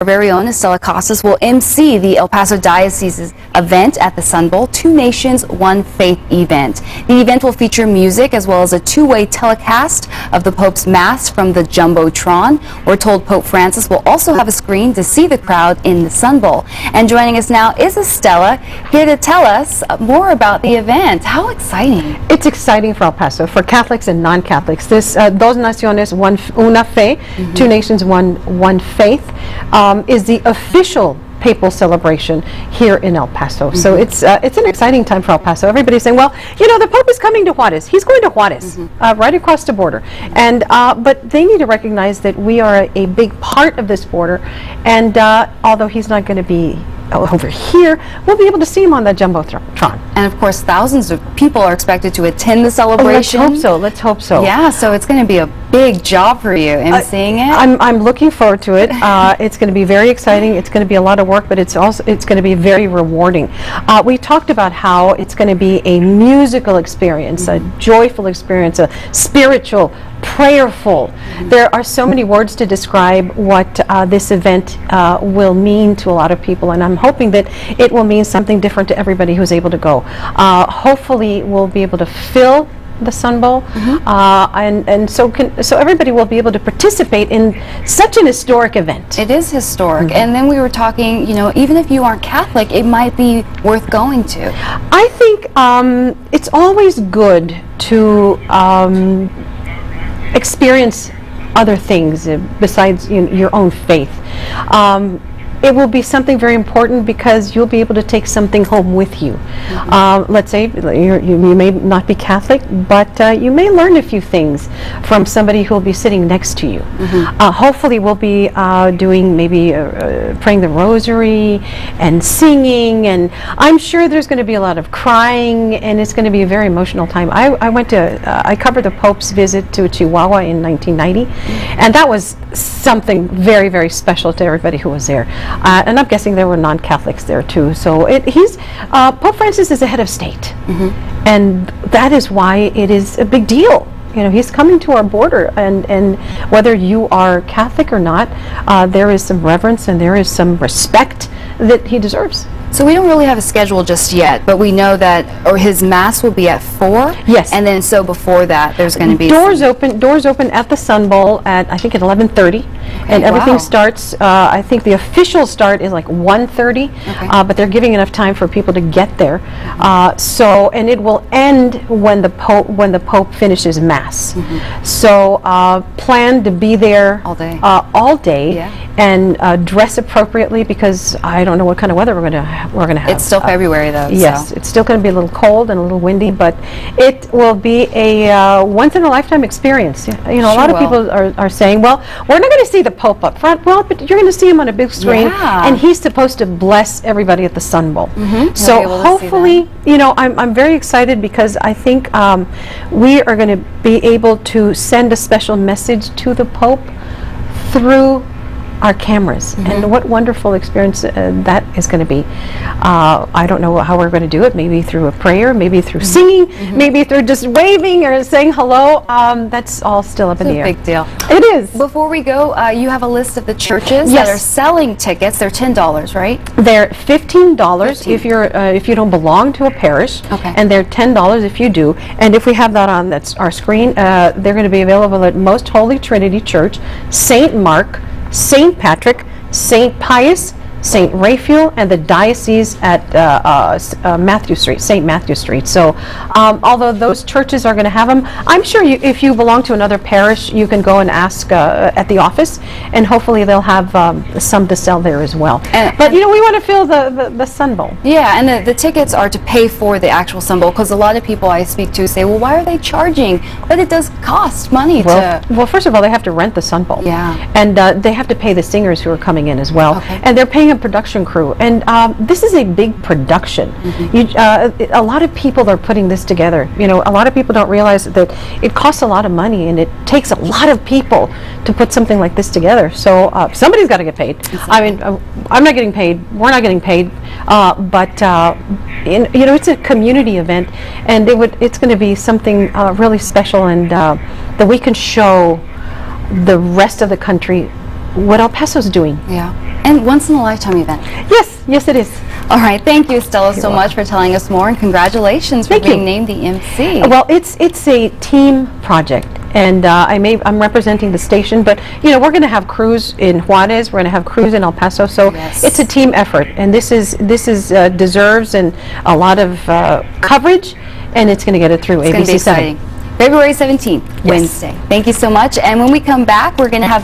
Our very own Estela Casas will emcee the El Paso Diocese's event at the Sun Bowl, Two Nations, One Faith event. The event will feature music as well as a two-way telecast of the Pope's Mass from the Jumbotron. We're told Pope Francis will also have a screen to see the crowd in the Sun Bowl. And joining us now is Estela, here to tell us more about the event. How exciting. It's exciting for El Paso, for Catholics and non-Catholics. This Dos Naciones, Una Fe, Two Nations, One Faith, is the official papal celebration here in El Paso. So it's an exciting time for El Paso. Everybody's saying, well, you know, the Pope is coming to Juarez. He's going to Juarez, right across the border. And but they need to recognize that we are a big part of this border. And although he's not going to be over here, we'll be able to see him on the Jumbotron. And of course, thousands of people are expected to attend the celebration. Let's hope so. Let's hope so. Yeah, so it's going to be a big job for you emceeing it. I'm looking forward to it. It's going to be very exciting. It's going to be a lot of work, but it's going to be very rewarding. We talked about how it's going to be a musical experience, a joyful experience, a spiritual, prayerful. There are so many words to describe what this event will mean to a lot of people, and I'm hoping that it will mean something different to everybody who's able to go. Hopefully we'll be able to fill the Sun Bowl, and so everybody will be able to participate in such an historic event. It is historic. And then we were talking, you know, even if you aren't Catholic, it might be worth going to. I think it's always good to experience other things besides your own faith. It will be something very important because you'll be able to take something home with you. Let's say you may not be Catholic, but you may learn a few things from somebody who will be sitting next to you. Hopefully we'll be doing maybe praying the rosary and singing, and I'm sure there's going to be a lot of crying, and it's going to be a very emotional time. I covered the Pope's visit to Chihuahua in 1990, and that was something very, very special to everybody who was there. And I'm guessing there were non-Catholics there too. So Pope Francis is the head of state, and that is why it is a big deal. You know, he's coming to our border, and whether you are Catholic or not, there is some reverence and there is some respect that he deserves. So we don't really have a schedule just yet, but we know that his Mass will be at 4. Yes. And then so before that, there's going to be doors open at the Sun Bowl at, I think, at 11:30, and everything starts. I think the official start is like 1:30, but they're giving enough time for people to get there. And it will end when the Pope finishes Mass. So plan to be there all day, and dress appropriately, because I don't know what kind of weather we're going to have. It's still February though. Yes, it's still going to be a little cold and a little windy, but it will be a once-in-a-lifetime experience. You know, a lot of people are saying, well, we're not going to see the Pope up front. Well, but you're going to see him on a big screen, and he's supposed to bless everybody at the Sun Bowl. So hopefully, you know, I'm very excited, because I think we are going to be able to send a special message to the Pope through our cameras, and what wonderful experience that is going to be. I don't know how we're going to do it, maybe through a prayer, maybe through singing, maybe through just waving or saying hello. That's all still up in the air. Big deal. It is. Before we go, you have a list of the churches that are selling tickets. They're $10, right? They're $15 if you don't belong to a parish, and they're $10 if you do. And if we have that on our screen, they're going to be available at Most Holy Trinity Church, St. Mark, St. Patrick, St. Pius, St. Raphael, and the diocese at Matthew Street, St. Matthew Street. So although those churches are going to have them, I'm sure if you belong to another parish, you can go and ask at the office, and hopefully they'll have some to sell there as well. But you know, we want to fill the Sun Bowl. Yeah, and the tickets are to pay for the actual Sun Bowl, because a lot of people I speak to say, well, why are they charging? But it does cost money Well, first of all, they have to rent the Sun Bowl. Yeah. And they have to pay the singers who are coming in as well. And they're paying a production crew, and this is a big production. A lot of people are putting this together. You know, a lot of people don't realize that it costs a lot of money, and it takes a lot of people to put something like this together. So somebody's got to get paid. I mean, I'm not getting paid. We're not getting paid. But you know, it's a community event, and it's going to be something really special, and that we can show the rest of the country what El Paso's doing. Yeah. And once-in-a-lifetime event. Yes, it is. All right, thank you, Estela, so You're much for telling us more, and congratulations for Thank you. being named the MC. Well, it's a team project, and I'm representing the station, but we're going to have crews in Juarez, we're going to have crews in El Paso, so Yes. it's a team effort, and this deserves and a lot of coverage, and it's going to get it through It's going to be ABC 7. exciting. February 17th, Wednesday. Thank you so much, and when we come back, we're going to have